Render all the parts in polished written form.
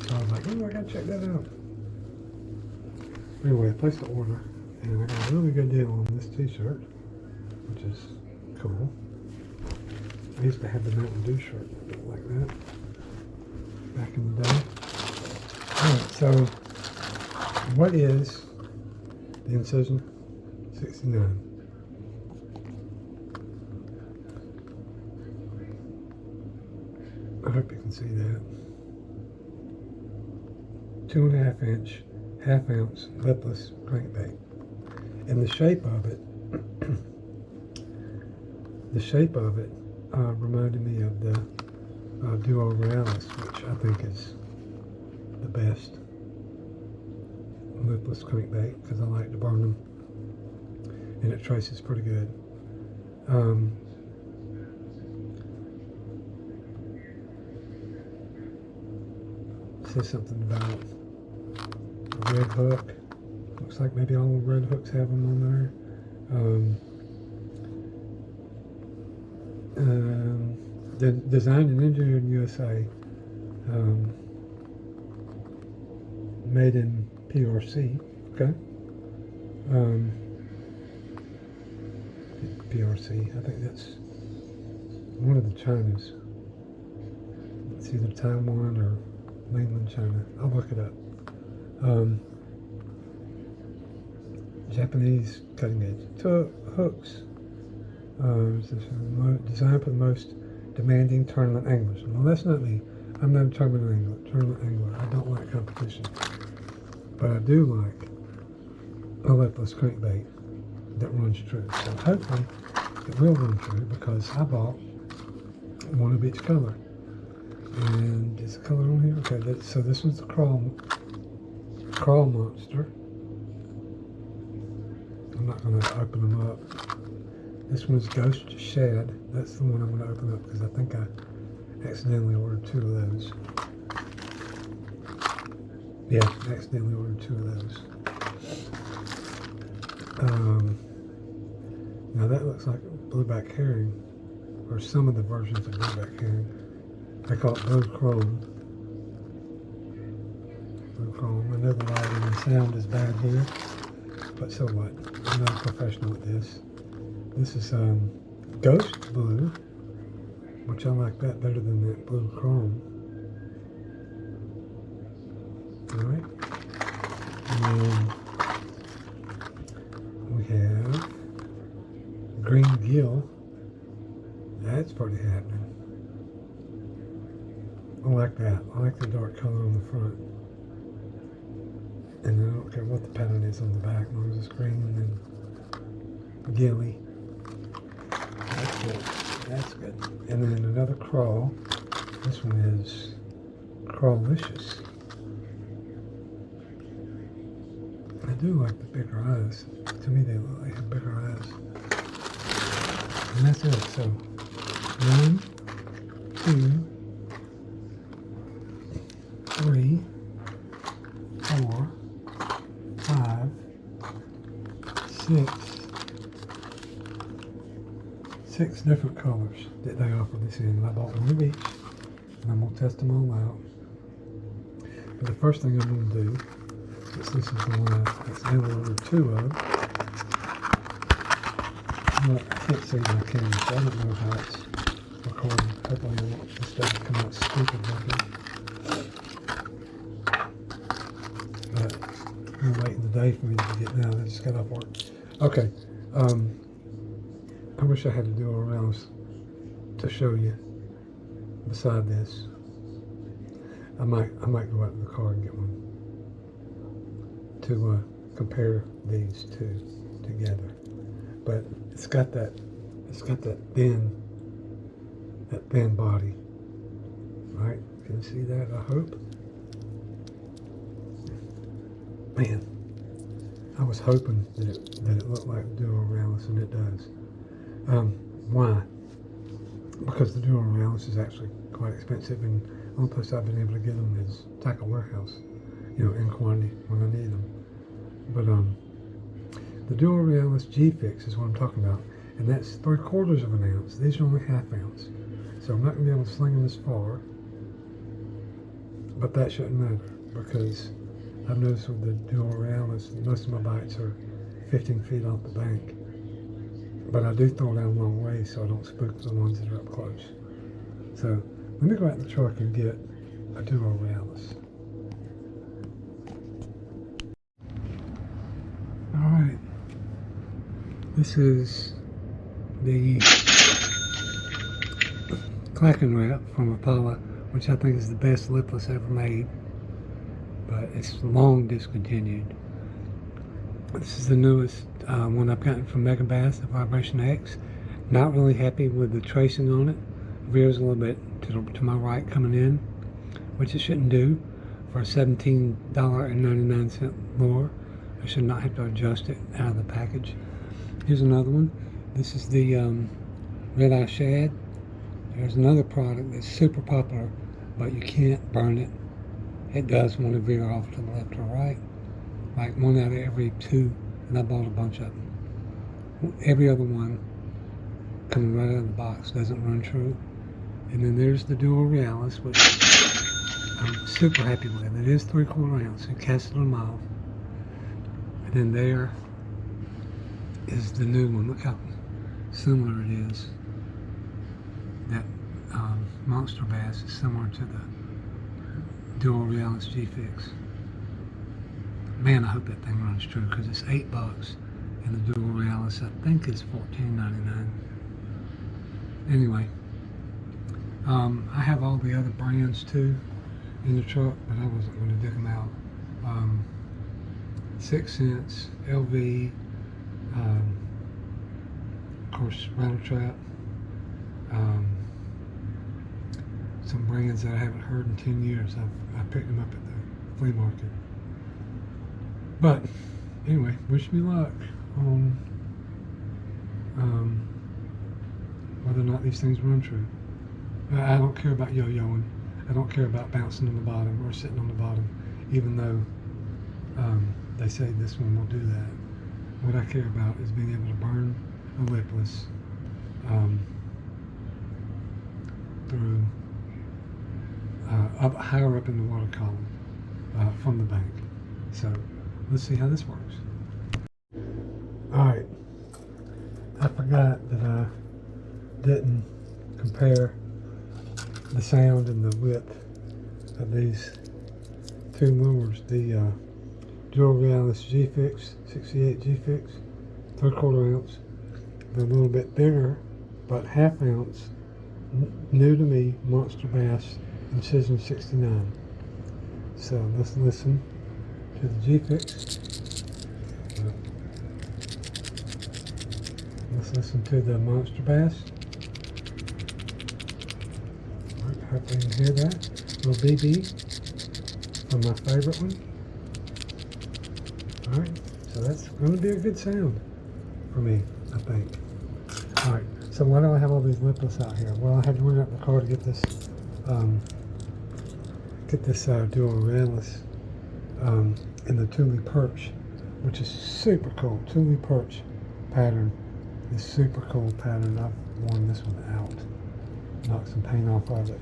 So I was like, oh, I gotta check that out. Anyway, I placed the order, and I got a really good deal on this t-shirt, which is cool. I used to have the Mountain Dew shirt like that back in the day. Alright, so what is the Incision 69? I hope you can see that. 2.5 inch, half ounce lipless crankbait. And the shape of it, reminded me of the Duo Realis, which I think is the best lipless crankbait because I like to burn them, and it traces pretty good. Says something about a red hook. Looks like maybe all the red hooks have them on there. Designed and engineered in USA. Made in PRC. Okay. PRC. I think that's one of the Chinas. It's either Taiwan or mainland China. I'll look it up. Japanese cutting edge hooks. Designed for the most demanding tournament anglers. Well, that's not me. I'm not a tournament angler. I don't like competition. But I do like a lipless crankbait that runs true. So hopefully it will run true because I bought one of each color. And is the color on here? Okay, so this one's the crawl monster. I'm not going to open them up. This one's Ghost Shad. That's the one I'm going to open up because I think I accidentally ordered 2 of those. Yeah, I accidentally ordered 2 of those. Now that looks like blueback herring, or some of the versions of blueback herring. I call it blue chrome. Blue chrome. I know the lighting and sound is bad here, but so what? I'm not a professional at this. This is Ghost Blue, which I like that better than that blue chrome. Alright. And we have Green Gill. That's pretty happening. I like that. I like the dark color on the front. And I don't care what the pattern is on the back, as long as it's green and then gilly. That's good. That's good. And then another crawl. This one is Crawlicious. I do like the bigger eyes. To me, they look like bigger eyes. And that's it. So, 1, 2, 3, 4, 5, 6 different colors that they offer this in. I bought one of each, and I'm going to test them all out. But the first thing I'm going to do, since this is the one I accidentally ordered 2 of, I can't see my camera, so I don't know how it's recording. Hopefully this doesn't come out stupid looking. But I'm waiting the day for me to get now. I just got off work. Okay. I wish I had a Duo Realis to show you beside this. I might go out to the car and get one to compare these 2 together. But it's got that thin body. Right? Can you see that? I hope. Man, I was hoping that it looked like the Duo Realis, and it does. Why? Because the Duo Realis is actually quite expensive, and the only place I've been able to get them is Tackle Warehouse, in quantity when I need them. But the Duo Realis G-Fix is what I'm talking about, and that's 3/4 of an ounce. These are only 1/2 ounce, so I'm not going to be able to sling them this far. But that shouldn't matter, because I've noticed with the dual realis, most of my bites are 15 feet off the bank. But I do throw down a long way so I don't spook the ones that are up close. So let me go out in the truck and get a dual realis. Alright, this is the clacking wrap from Apollo, which I think is the best lipless ever made, but it's long discontinued. This is the newest one I've gotten from Megabass, the Vibration X. Not really happy with the tracing on it. Veers a little bit to my right coming in, which it shouldn't do for a $17.99 lure. I should not have to adjust it out of the package. Here's another one. This is the Red Eye Shad. There's another product that's super popular, but you can't burn it. It does want to veer off to the left or right. Like one out of every two, and I bought a bunch of them. Every other one coming right out of the box doesn't run true. And then there's the dual realis, which I'm super happy with. It is 3/4 ounce. It casts it a mile. And then there is the new one. Look how similar it is. That Monsterbass is similar to the dual realis G-Fix. Man, I hope that thing runs true, because it's $8, and the dual realis I think is $14.99. Anyway, I have all the other brands too in the truck, but I wasn't going to dig them out. 6 Cents, LV, of course, Rattle Trap, some brands that I haven't heard in 10 years. I picked them up at the flea market. But anyway, wish me luck on whether or not these things run true. I don't care about yo-yoing. I don't care about bouncing on the bottom or sitting on the bottom, even though they say this one will do that. What I care about is being able to burn a lipless through higher up in the water column from the bank. So let's see how this works. Alright, I forgot that I didn't compare the sound and the width of these two lures. The dual realis G-Fix, 68 G-Fix, 3/4 ounce. They're a little bit bigger, but 1/2 ounce, new to me, Monsterbass Incision 69. So let's listen to the G-Fix. Let's listen to the Monsterbass. Alright, hopefully you can hear that. Little BB from my favorite one. Alright, so that's going to be a good sound for me, I think. Alright, so why do I have all these lipless out here? Well, I had to run up the car to get this dual realis in the Thule Perch, which is super cool. Thule Perch pattern is super cool pattern. I've worn this one out. Knocked some paint off of it,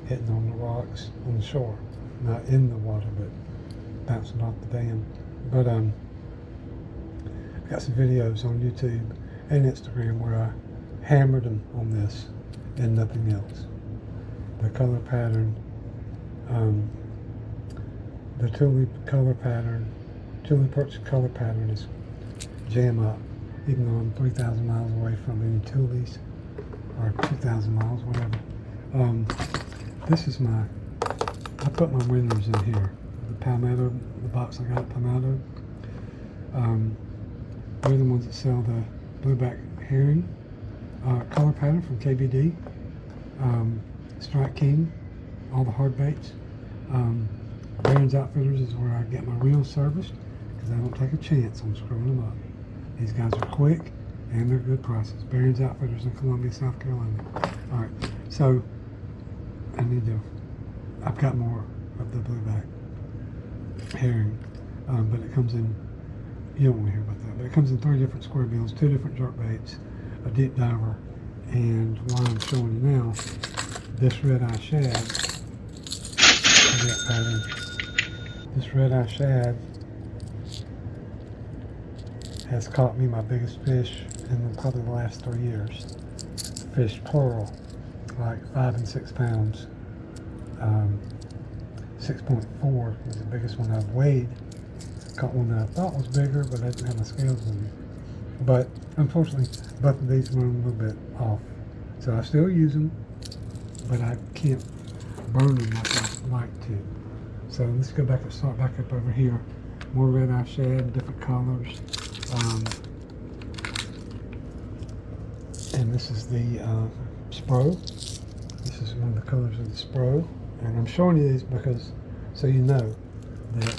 hitting on the rocks on the shore. Not in the water, but bouncing off the dam. But I've got some videos on YouTube and Instagram where I hammered them on this and nothing else. The color pattern, the Thule color pattern, Thule Perch color pattern is jam up, even though I'm 3,000 miles away from any Thules, or 2,000 miles, whatever. This is I put my winners in here. The Palmetto, the box I got at Palmetto. They're the ones that sell the blueback herring color pattern from KBD. Strike King, all the hard baits. Barron's Outfitters is where I get my reels serviced, because I don't take a chance on screwing them up. These guys are quick and they're good prices. Barron's Outfitters in Columbia, South Carolina. Alright, so I've got more of the blueback herring, but it comes in, you don't want to hear about that, but it comes in 3 different square bills, 2 different jerk baits, a deep diver, and while I'm showing you now, this red eye shad is that pattern. This red-eye shad has caught me my biggest fish in probably the last 3 years. Fish plural, like 5 and 6 pounds. 6.4 was the biggest one I've weighed. Caught one that I thought was bigger, but I didn't have my scales with me. But unfortunately, both of these run a little bit off. So I still use them, but I can't burn them like I'd like to. So let's go back and start back up over here. More red-eye shad, different colors. And this is the Spro. This is one of the colors of the Spro. And I'm showing you these because, so you know that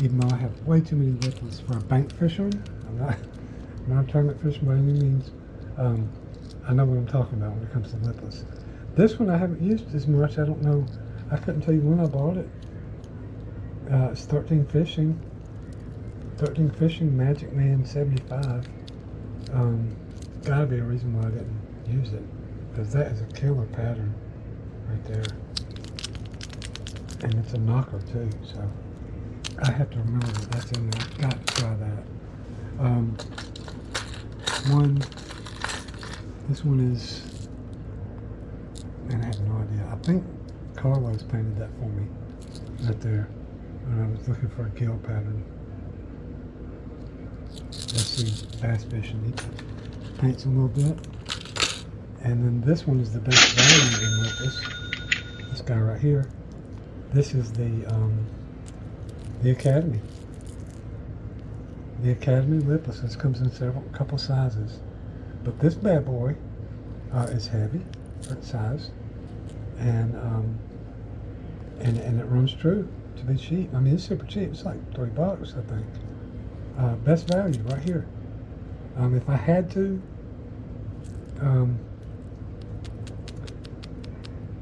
even though I have way too many liplets for a bank fisherman, I'm not a tournament fisherman by any means, I know what I'm talking about when it comes to liplets. This one I haven't used as much. I don't know. I couldn't tell you when I bought it. It's 13 Fishing. 13 Fishing Magic Man 75. Gotta be a reason why I didn't use it, because that is a killer pattern right there. And it's a knocker too, so I have to remember that that's in there. I've got to try that. This one is, and I have no idea. I think Carlos painted that for me right there when I was looking for a gill pattern. Let's see, bass fishing. He paints a little bit. And then this one is the best value in liplets. This guy right here. This is the Academy. The Academy liplets. This comes in couple sizes. But this bad boy is heavy for its size. And it runs true to be cheap. I mean, it's super cheap. It's like $3, I think. Best value right here. If I had to, and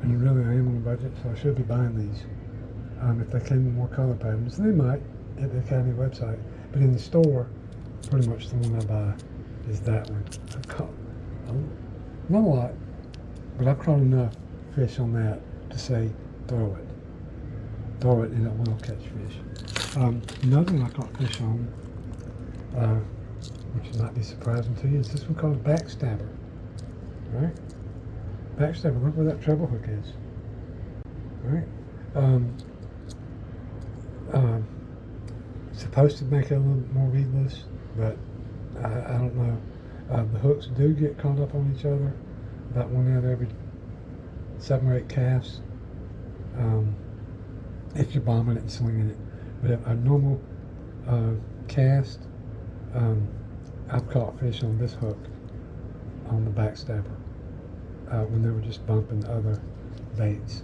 really I am on a budget, so I should be buying these. If they came with more color patterns, they might at the Academy website. But in the store, pretty much the one I buy is that one. I've caught, not a lot, but I've caught enough fish on that to say throw it. Throw it and it will catch fish. Another one I caught fish on, which might be surprising to you, is this one called Backstabber. Right? Backstabber, look where that treble hook is. Right? Supposed to make it a little more weedless, but I don't know. The hooks do get caught up on each other, about one out every 7 or 8 casts, if you're bombing it and slinging it. But a normal cast, I've caught fish on this hook on the Backstabber when they were just bumping other baits.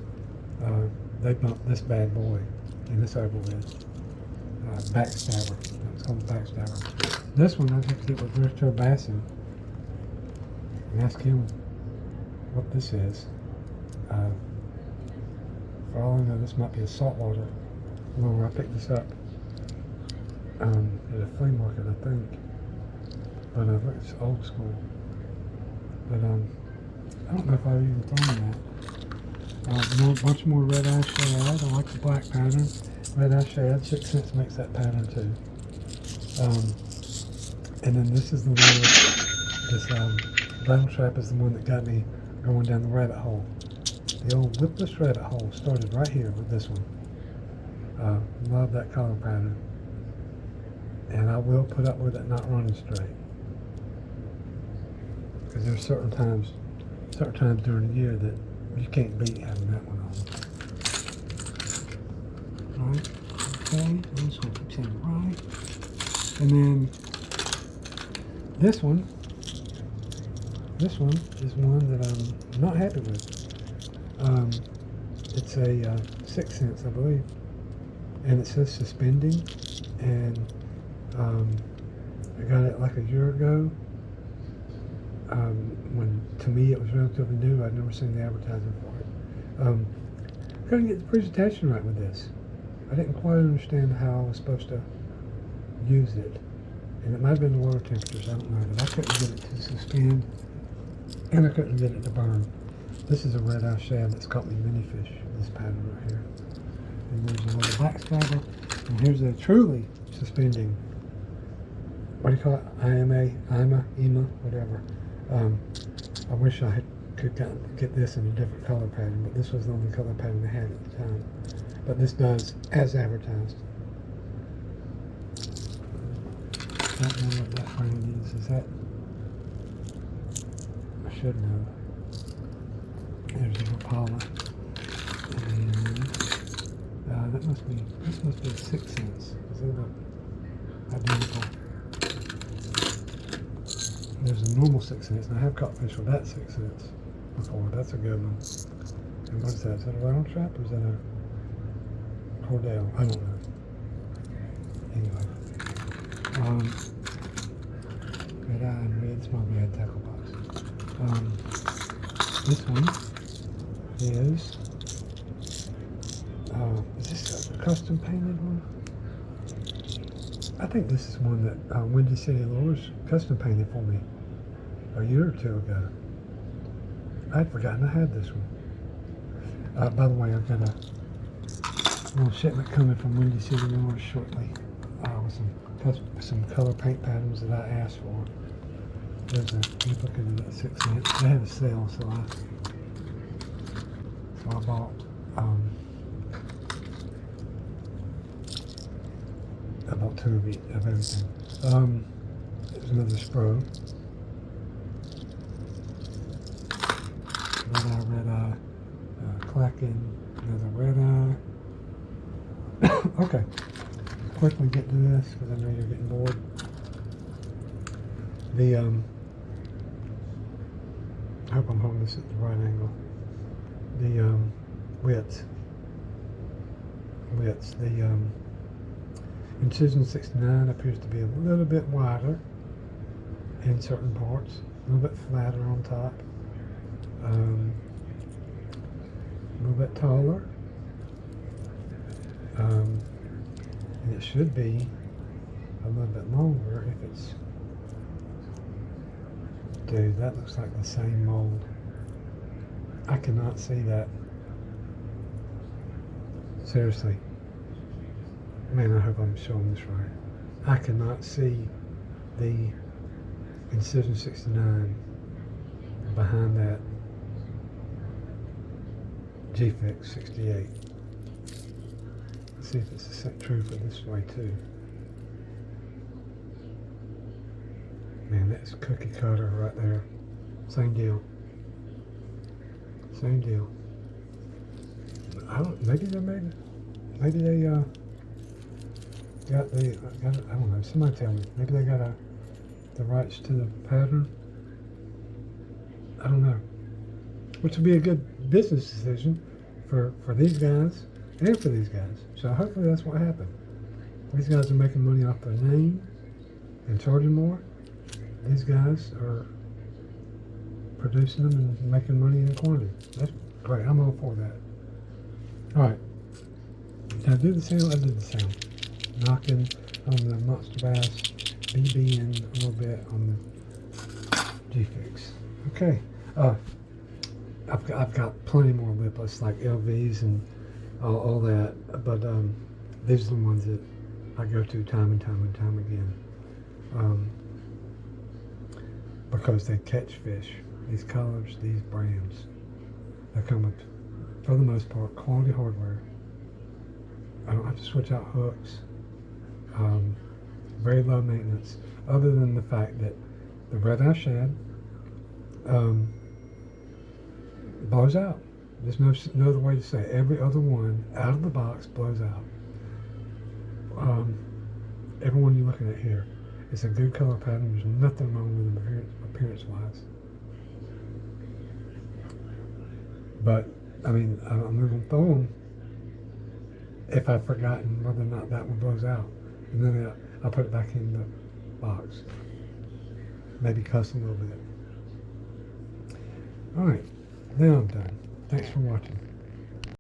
They bumped this bad boy, and this over with Backstabber. It's called the Backstabber. This one I have to get with Retro Bassin and ask him what this is. For all I know, this might be a saltwater lure. I picked this up at a flea market, I think. But it's old school. But I don't know if I've even thrown that. Bunch more red-eye shad. I like the black pattern. Red-eye shad, 6 cents makes that pattern too. And then this is the one, this bottom trap is the one that got me going down the rabbit hole. The old lipless rabbit hole started right here with this one. Love that color pattern. And I will put up with it not running straight. Because there's certain times during the year that you can't beat having that one on. Right, okay, I'm just going to keep saying right. And then this one is one that I'm not happy with. It's a 6 cents, I believe. And it says suspending, and I got it like a year ago. When to me it was relatively new. I'd never seen the advertising for it. Couldn't get the presentation right with this. I didn't quite understand how I was supposed to use it, and it might have been the water temperatures. I don't know, but I couldn't get it to suspend, and I couldn't get it to burn. This is a red-eye shad that's caught me mini fish. This pattern right here, And there's another backstabber. And here's a truly suspending, what do you call it? IMA, whatever. I wish I could get this in a different color pattern, but this was the only color pattern they had at the time. But this does as advertised. I don't know what that brand is. Is that? I should know. There's a Rapala. And this must be 6 cents. They look identical. There's a normal 6 cents, and I have caught fish with that 6 cents before. That's a good one. And what's that? Is that a round trap or is that a Cordell? I don't know. Anyway. Red eye and red, small red tackle box. This one is this a custom painted one? I think this is one that Windy City Lures custom painted for me a year or two ago. I'd forgotten I had this one. By the way, I've got a little shipment coming from Windy City Lures shortly with some color paint patterns that I asked for. There's a duplicate of that 6 cents. They had a sale, so I bought two of everything. There's another Spro. Red eye, Clacking, another red eye. Okay, quickly get to this because I know you're getting bored. I hope I'm holding this at the right angle. The widths. The Incision 69 appears to be a little bit wider in certain parts, a little bit flatter on top, a little bit taller, and it should be a little bit longer if it's. Dude, that looks like the same mold. I cannot see that. Seriously. Man, I hope I'm showing this right. I cannot see the Incision 69 behind that G-Fix 68. Let's see if it's true for this way too. Man, that's cookie cutter right there. Same deal. Same deal. Maybe they got I don't know, somebody tell me. Maybe they got the rights to the pattern. I don't know. Which would be a good business decision for these guys and for these guys. So hopefully that's what happened. These guys are making money off their name and charging more. These guys are producing them and making money in quantity. That's great. I'm all for that. All right. Did I do the sound? I did the sound. Knocking on the Monsterbass, BBing a little bit on the G-Fix. Okay. I've got plenty more lipless like LVs and all that, but these are the ones that I go to time and time again. Because they catch fish. These colors, these brands, they come with, for the most part, quality hardware. I don't have to switch out hooks. Very low maintenance, other than the fact that the red eye shad blows out. There's no other way to say it. Every other one out of the box blows out. Everyone you're looking at here, it's a good color pattern. There's nothing wrong with them appearance-wise. But, I mean, I'm going to throw them if I've forgotten whether or not that one blows out. And then I'll put it back in the box. Maybe cuss a little bit. Alright, now I'm done. Thanks for watching.